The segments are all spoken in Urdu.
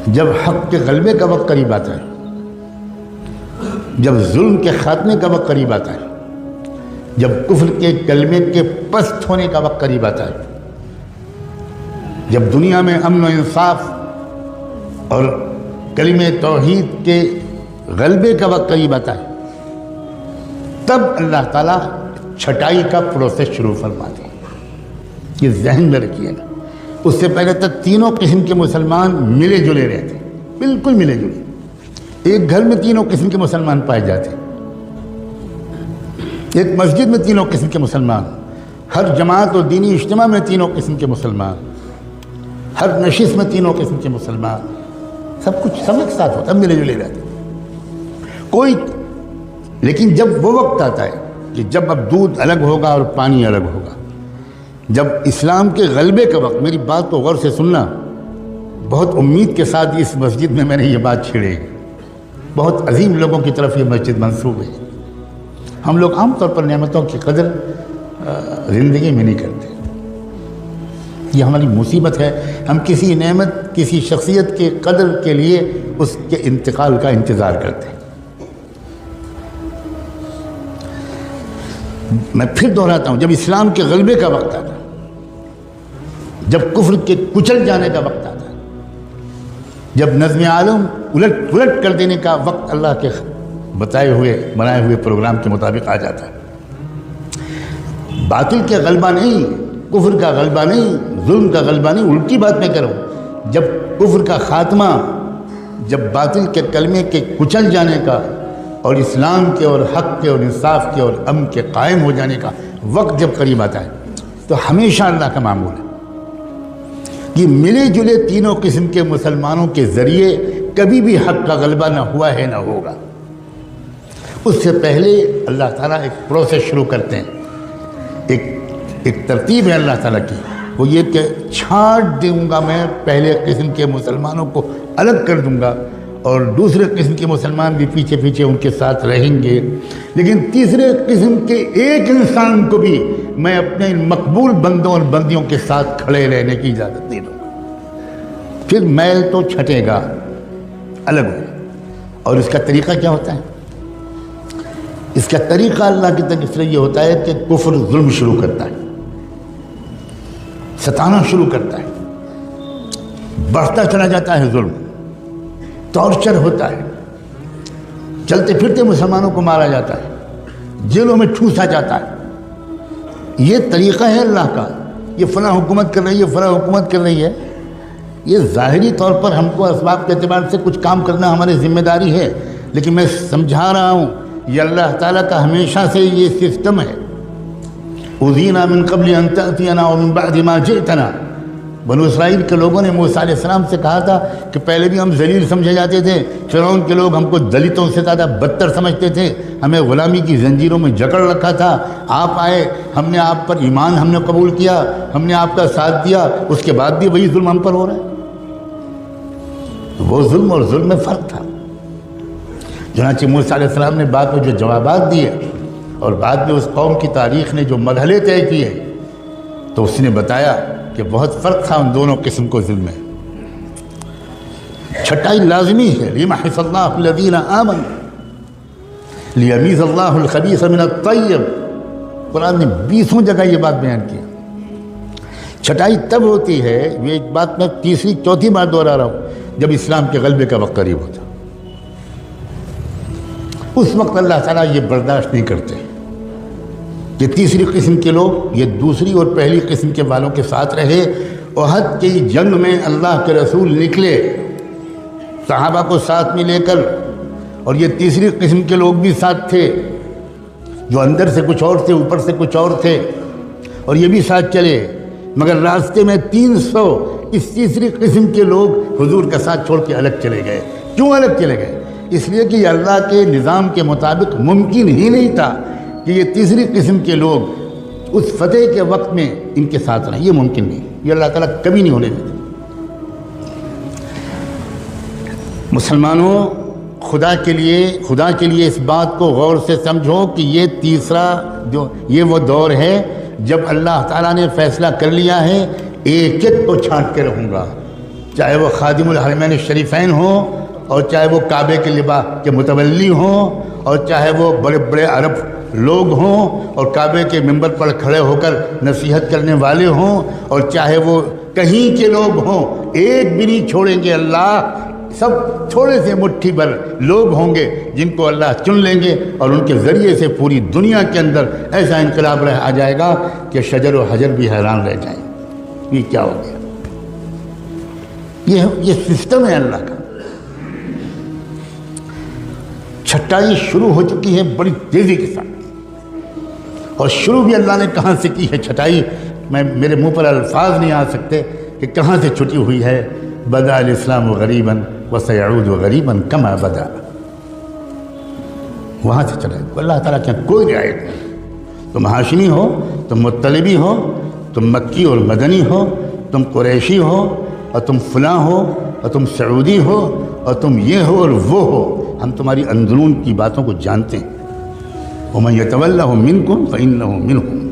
جب حق کے غلبے کا وقت قریب آتا ہے، جب ظلم کے خاتمے کا وقت قریب آتا ہے، جب کفر کے کلمے کے پست ہونے کا وقت قریب آتا ہے، جب دنیا میں امن و انصاف اور کلمہ توحید کے غلبے کا وقت قریب آتا ہے، تب اللہ تعالیٰ چھٹائی کا پروسیس شروع فرماتے ہیں۔ یہ ذہن میں رکھیے گا، اس سے پہلے تک تینوں قسم کے مسلمان ملے جلے رہتے، بالکل ملے جلے، ایک گھر میں تینوں قسم کے مسلمان پائے جاتے، ایک مسجد میں تینوں قسم کے مسلمان، ہر جماعت اور دینی اجتماع میں تینوں قسم کے مسلمان، ہر نشست میں تینوں قسم کے مسلمان، سب کچھ سب ایک ساتھ ہوتا ہے، ملے جلے رہتے کوئی۔ لیکن جب وہ وقت آتا ہے کہ جب اب دودھ الگ ہوگا اور پانی الگ ہوگا، جب اسلام کے غلبے کا وقت، میری بات کو غور سے سننا، بہت امید کے ساتھ اس مسجد میں میں نے یہ بات چھیڑی، بہت عظیم لوگوں کی طرف یہ مسجد منسوب ہے۔ ہم لوگ عام طور پر نعمتوں کی قدر زندگی میں نہیں کرتے، یہ ہماری مصیبت ہے۔ ہم کسی نعمت، کسی شخصیت کے قدر کے لیے اس کے انتقال کا انتظار کرتے ہیں۔ میں پھر دہراتا ہوں، جب اسلام کے غلبے کا وقت آتا ہے، جب کفر کے کچل جانے کا وقت آتا ہے، جب نظم عالم الٹ کر دینے کا وقت اللہ کے بنائے ہوئے پروگرام کے مطابق آ جاتا ہے، باطل کا غلبہ نہیں، کفر کا غلبہ نہیں، ظلم کا غلبہ نہیں، الٹی بات میں کروں، جب کفر کا خاتمہ، جب باطل کے کلمے کے کچل جانے کا اور اسلام کے اور حق کے اور انصاف کے اور امن کے قائم ہو جانے کا وقت جب قریب آتا ہے، تو ہمیشہ اللہ کا معمول ہے کہ ملے جلے تینوں قسم کے مسلمانوں کے ذریعے کبھی بھی حق کا غلبہ نہ ہوا ہے نہ ہوگا۔ اس سے پہلے اللہ تعالیٰ ایک پروسیس شروع کرتے ہیں، ایک ترتیب ہے اللہ تعالیٰ کی، وہ یہ کہ چھانٹ دوں گا میں، پہلے قسم کے مسلمانوں کو الگ کر دوں گا اور دوسرے قسم کے مسلمان بھی پیچھے پیچھے ان کے ساتھ رہیں گے، لیکن تیسرے قسم کے ایک انسان کو بھی میں اپنے مقبول بندوں اور بندیوں کے ساتھ کھڑے رہنے کی اجازت دے دوں گا۔ پھر میل تو چھٹے گا، الگ ہوگا۔ اور اس کا طریقہ کیا ہوتا ہے؟ اس کا طریقہ اللہ کی طرف سے یہ ہوتا ہے کہ کفر ظلم شروع کرتا ہے، ستانا شروع کرتا ہے، بڑھتا چلا جاتا ہے ظلم، ٹارچر ہوتا ہے، چلتے پھرتے مسلمانوں کو مارا جاتا ہے، جیلوں میں ٹھوسا جاتا ہے۔ یہ طریقہ ہے اللہ کا، یہ فلاں حکومت کر رہی ہے، فلاں حکومت کر رہی ہے، یہ ظاہری طور پر ہم کو اسباب کے اعتبار سے کچھ کام کرنا ہماری ذمہ داری ہے، لیکن میں سمجھا رہا ہوں یہ اللہ تعالیٰ کا ہمیشہ سے یہ سسٹم ہے۔ اُذِينَا مِن قَبْلِ أَن تَأْتِيَنَا وَمِن بَعْدِ مَا جِئْتَنَا، بنو اسرائیل کے لوگوں نے موسیٰ علیہ السلام سے کہا تھا کہ پہلے بھی ہم ذلیل سمجھے جاتے تھے، فرعون کے لوگ ہم کو دلتوں سے زیادہ بدتر سمجھتے تھے، ہمیں غلامی کی زنجیروں میں جکڑ رکھا تھا، آپ آئے، ہم نے آپ پر ایمان ہم نے قبول کیا، ہم نے آپ کا ساتھ دیا، اس کے بعد بھی وہی ظلم ہم پر ہو رہا ہے۔ وہ ظلم اور ظلم میں فرق تھا۔ چنانچہ موسیٰ علیہ السلام نے بعد میں جو جوابات دیے اور بعد میں اس قوم کی تاریخ نے جو مرحلے طے کیے، تو اس نے بتایا کہ بہت فرق تھا ان دونوں قسم کو ظلم میں۔ چھٹائی لازمی ہے، لِيَمْحِصَ اللَّهُ الَّذِينَ آمَنُوا لِيَمِيزَ اللَّهُ الْخَبِيثَ مِنَ الطَّيِّبِ، قرآن نے 20 جگہ یہ بات بیان کی۔ چھٹائی تب ہوتی ہے، یہ ایک بات میں تیسری چوتھی بار دوہرا رہا ہوں، جب اسلام کے غلبے کا وقت قریب ہوتا، اس وقت اللہ تعالیٰ یہ برداشت نہیں کرتے کہ تیسری قسم کے لوگ یہ دوسری اور پہلی قسم کے والوں کے ساتھ رہے۔ احد کی جنگ میں اللہ کے رسول نکلے صحابہ کو ساتھ میں لے کر، اور یہ تیسری قسم کے لوگ بھی ساتھ تھے، جو اندر سے کچھ اور تھے، اوپر سے کچھ اور تھے، اور یہ بھی ساتھ چلے، مگر راستے میں 300 اس تیسری قسم کے لوگ حضور کا ساتھ چھوڑ کے الگ چلے گئے۔ کیوں الگ چلے گئے؟ اس لیے کہ یہ اللہ کے نظام کے مطابق ممکن ہی نہیں تھا کہ یہ تیسری قسم کے لوگ اس فتح کے وقت میں ان کے ساتھ رہیں، یہ ممکن نہیں، یہ اللہ تعالیٰ کبھی نہیں ہونے دیتے۔ مسلمانوں، خدا کے لیے اس بات کو غور سے سمجھو کہ یہ تیسرا یہ وہ دور ہے جب اللہ تعالیٰ نے فیصلہ کر لیا ہے ایک ایک کو چھانٹ کے رہوں گا، چاہے وہ خادم الحرمین الشریفین ہوں، اور چاہے وہ کعبے کے لباس کے متولی ہوں، اور چاہے وہ بڑے بڑے عرب لوگ ہوں اور کعبے کے منبر پر کھڑے ہو کر نصیحت کرنے والے ہوں، اور چاہے وہ کہیں کے لوگ ہوں، ایک بھی نہیں چھوڑیں گے اللہ۔ سب تھوڑے سے مٹھی بھر لوگ ہوں گے جن کو اللہ چن لیں گے، اور ان کے ذریعے سے پوری دنیا کے اندر ایسا انقلاب آ جائے گا کہ شجر و حجر بھی حیران رہ جائیں۔ یہ کیا ہو گیا؟ یہ سسٹم ہے اللہ کا۔ چھٹائی شروع ہو چکی ہے بڑی تیزی کے ساتھ، اور شروع بھی اللہ نے کہاں سے کی ہے چھٹائی، میرے منہ پر الفاظ نہیں آ سکتے کہ کہاں سے چھٹی ہوئی ہے۔ بدا الاسلام غریباً وسیعود غریباً کما بدا، وہاں سے چلے۔ اللہ تعالیٰ کے کوئی رعایت نہیں، تم ہاشمی ہو، تم مطلبی ہو، تم مکی اور مدنی ہو، تم قریشی ہو، اور تم فلاں ہو، اور تم سعودی ہو، اور تم یہ ہو اور وہ ہو، ہم تمہاری اندرون کی باتوں کو جانتے ہیں۔ وَمَن يَتَوَلَّهُ مِنْكُمْ فَإِنَّهُ مِنْهُمْ۔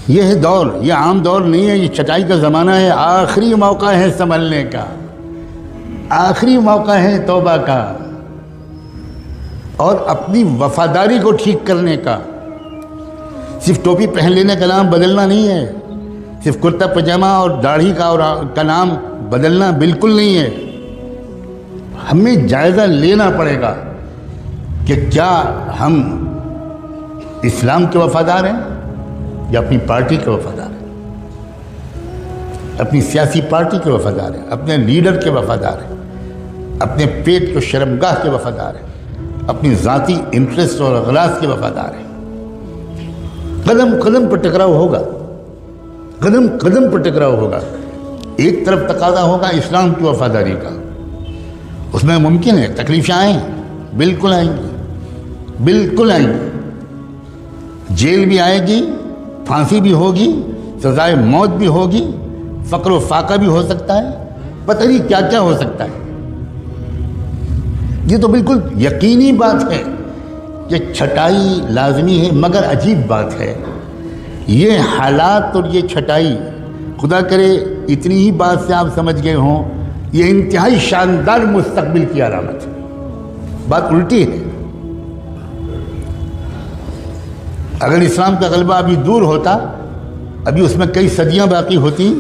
یہ دور، یہ عام دور نہیں ہے، یہ چھٹائی کا زمانہ ہے۔ آخری موقع ہے سنبھلنے کا، آخری موقع ہے توبہ کا، اور اپنی وفاداری کو ٹھیک کرنے کا۔ صرف ٹوپی پہن لینے کا نام بدلنا نہیں ہے، صرف کرتا پجامہ اور داڑھی کا نام بدلنا بالکل نہیں ہے۔ ہمیں جائزہ لینا پڑے گا کہ کیا ہم اسلام کے وفادار ہیں یا اپنی پارٹی کے وفادار ہیں، اپنی سیاسی پارٹی کے وفادار ہیں، اپنے لیڈر کے وفادار ہیں، اپنے پیٹ کو شرمگاہ کے وفادار ہیں، اپنی ذاتی انٹرسٹ اور اغراض کے وفادار ہیں۔ قدم قدم پر ٹکراؤ ہوگا، قدم قدم پر ٹکراؤ ہوگا۔ ایک طرف تقاضا ہوگا اسلام کی وفاداری کا، اس میں ممکن ہے تکلیفیں آئیں، بالکل آئیں گی، بالکل آئیں گی، جیل بھی آئے گی، پھانسی بھی ہوگی، سزائے موت بھی ہوگی، فقر و فاقہ بھی ہو سکتا ہے، پتہ نہیں کیا کیا ہو سکتا ہے۔ یہ تو بالکل یقینی بات ہے کہ چھٹائی لازمی ہے، مگر عجیب بات ہے یہ حالات اور یہ چھٹائی، خدا کرے اتنی ہی بات سے آپ سمجھ گئے ہوں، یہ انتہائی شاندار مستقبل کی علامت ہے۔ بات الٹی ہے۔ اگر اسلام کا غلبہ ابھی دور ہوتا، ابھی اس میں کئی صدیاں باقی ہوتی،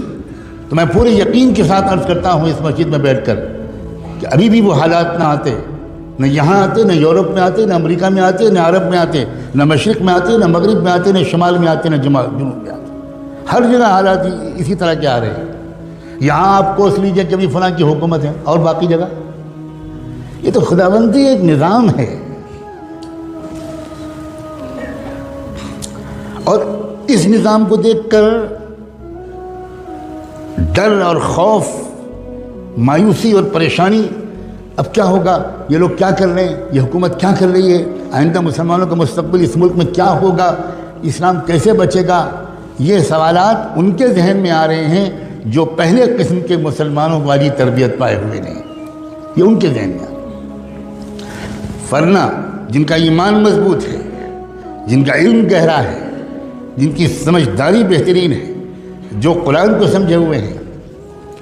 تو میں پورے یقین کے ساتھ عرض کرتا ہوں اس مسجد میں بیٹھ کر کہ ابھی بھی وہ حالات نہ آتے، نہ یہاں آتے، نہ یورپ میں آتے، نہ امریکہ میں آتے، نہ عرب میں آتے، نہ مشرق میں آتے، نہ مغرب میں آتے، نہ شمال میں آتے، نہ جنوب میں آتے۔ ہر جگہ حالات اسی طرح کے آ رہے ہیں۔ یہاں آپ کوس لیجئے کہ ابھی فلاں کی حکومت ہے، اور باقی جگہ یہ تو خداوندی ایک نظام ہے، اور اس نظام کو دیکھ کر ڈر اور خوف، مایوسی اور پریشانی، اب کیا ہوگا، یہ لوگ کیا کر رہے ہیں، یہ حکومت کیا کر رہی ہے، آئندہ مسلمانوں کا مستقبل اس ملک میں کیا ہوگا، اسلام کیسے بچے گا، یہ سوالات ان کے ذہن میں آ رہے ہیں جو پہلے قسم کے مسلمانوں والی تربیت پائے ہوئے نہیں، یہ ان کے ذہن میں آ رہے ہیں۔ ورنہ جن کا ایمان مضبوط ہے، جن کا علم گہرا ہے، جن کی سمجھداری بہترین ہے، جو قرآن کو سمجھے ہوئے ہیں،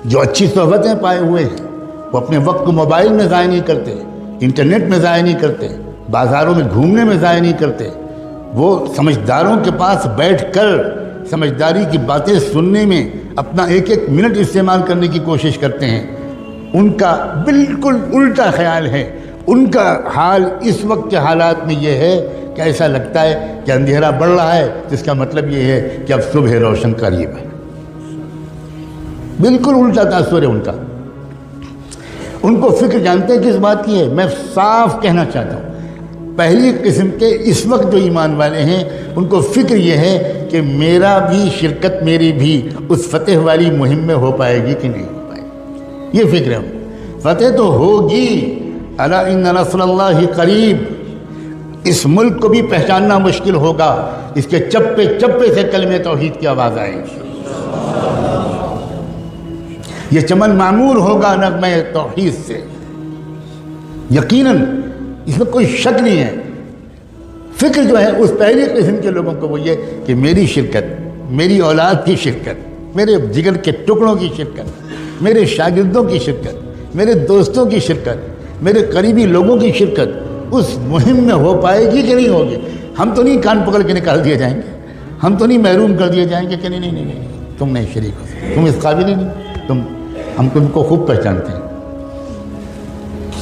جو اچھی صحبتیں پائے ہوئے ہیں، وہ اپنے وقت کو موبائل میں ضائع نہیں کرتے، انٹرنیٹ میں ضائع نہیں کرتے، بازاروں میں گھومنے میں ضائع نہیں کرتے، وہ سمجھداروں کے پاس بیٹھ کر سمجھداری کی باتیں سننے میں اپنا ایک ایک منٹ استعمال کرنے کی کوشش کرتے ہیں۔ ان کا بالکل الٹا خیال ہے۔ ان کا حال اس وقت کے حالات میں یہ ہے کہ ایسا لگتا ہے کہ اندھیرا بڑھ رہا ہے، جس کا مطلب یہ ہے کہ اب صبح روشن قریب ہے۔ بالکل الٹا تاثر ہے ان کا۔ ان کو فکر جانتے ہیں کس بات کی ہے؟ میں صاف کہنا چاہتا ہوں، پہلی قسم کے اس وقت جو ایمان والے ہیں ان کو فکر یہ ہے کہ میرا بھی شرکت، میری بھی اس فتح والی مہم میں ہو پائے گی کہ نہیں ہو پائے گی، یہ فکر ہے۔ فتح تو ہوگی، الا ان نصر اللہ قریب۔ اس ملک کو بھی پہچاننا مشکل ہوگا، اس کے چپے چپے سے کلمہ توحید کی آواز آئے گی۔ یہ چمن معمور ہوگا نغمہ توحید سے، یقیناً اس میں کوئی شک نہیں ہے۔ فکر جو ہے اس پہلی قسم کے لوگوں کو وہ یہ کہ میری شرکت، میری اولاد کی شرکت، میرے جگر کے ٹکڑوں کی شرکت، میرے شاگردوں کی شرکت، میرے دوستوں کی شرکت، میرے قریبی لوگوں کی شرکت اس مہم میں ہو پائے گی کہ نہیں ہوگی؟ ہم تو نہیں کان پکڑ کے نکال دیے جائیں گے، ہم تو نہیں محروم کر دیے جائیں گے کہ نہیں تم نہیں شریک ہو، تم اس قابل ہی نہیں، ہم تم کو خوب پہچانتے ہیں،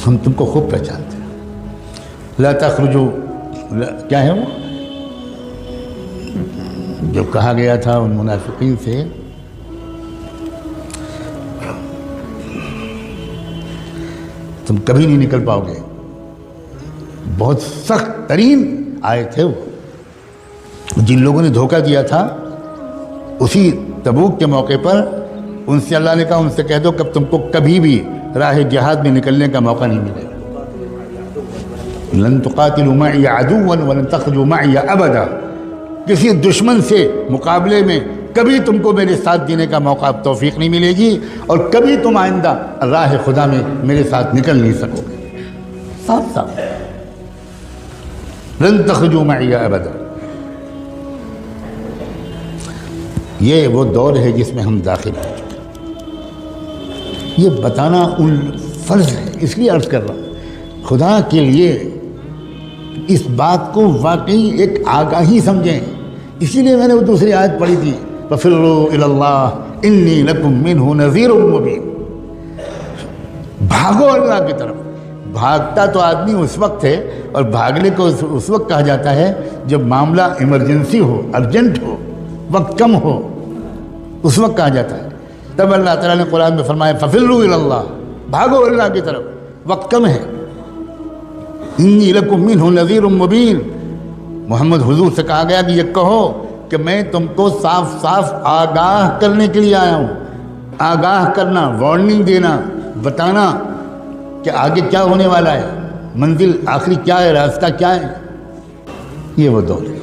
ہم تم کو خوب پہچانتے ہیں۔ لا تخرجوا، کیا ہے وہ جو کہا گیا تھا ان منافقین سے، تم کبھی نہیں نکل پاؤ گے، بہت سخت ترین آئے تھے وہ۔ جن لوگوں نے دھوکہ دیا تھا اسی تبوک کے موقع پر ان سے اللہ نے کہا ان سے کہہ دو کہ تم کو کبھی بھی راہ جہاد میں نکلنے کا موقع نہیں ملے گا۔ لن تقاتلوا معي عدوا ولن تخرجوا معي ابدا، کسی دشمن سے مقابلے میں کبھی تم کو میرے ساتھ دینے کا موقع توفیق نہیں ملے گی، اور کبھی تم آئندہ راہ خدا میں میرے ساتھ نکل نہیں سکو گے۔ صاف صاف، لن تخرجوا معي ابدا۔ یہ وہ دور ہے جس میں ہم داخل ہو چکے۔ یہ بتانا ان فرض ہے، اس لیے عرض کر رہا ہوں، خدا کے لیے اس بات کو واقعی ایک آگاہی سمجھیں۔ اسی لیے میں نے وہ دوسری آیت پڑھی تھی، فَفِرُّوا إِلَى اللَّهِ إِنِّي لَكُمْ مِنْهُ نَذِيرٌ مُّبِينٌ۔ بھاگو اللہ کی طرف۔ بھاگتا تو آدمی اس وقت ہے، اور بھاگنے کو اس وقت کہا جاتا ہے جب معاملہ ایمرجنسی ہو، ارجنٹ ہو، وقت کم ہو، اس وقت کہا جاتا ہے۔ تب اللہ تعالیٰ نے قرآن میں فرمایا فَفِرُّوا إِلَى اللَّهِ، بھاگو اللہ کی طرف، وقت کم ہے۔ انی لکم منہ نذیر مبین، محمد حضور سے کہا گیا کہ یہ کہو کہ میں تم کو صاف صاف آگاہ کرنے کے لیے آیا ہوں۔ آگاہ کرنا، وارننگ دینا، بتانا کہ آگے کیا ہونے والا ہے، منزل آخری کیا ہے، راستہ کیا ہے۔ یہ وہ دور ہے۔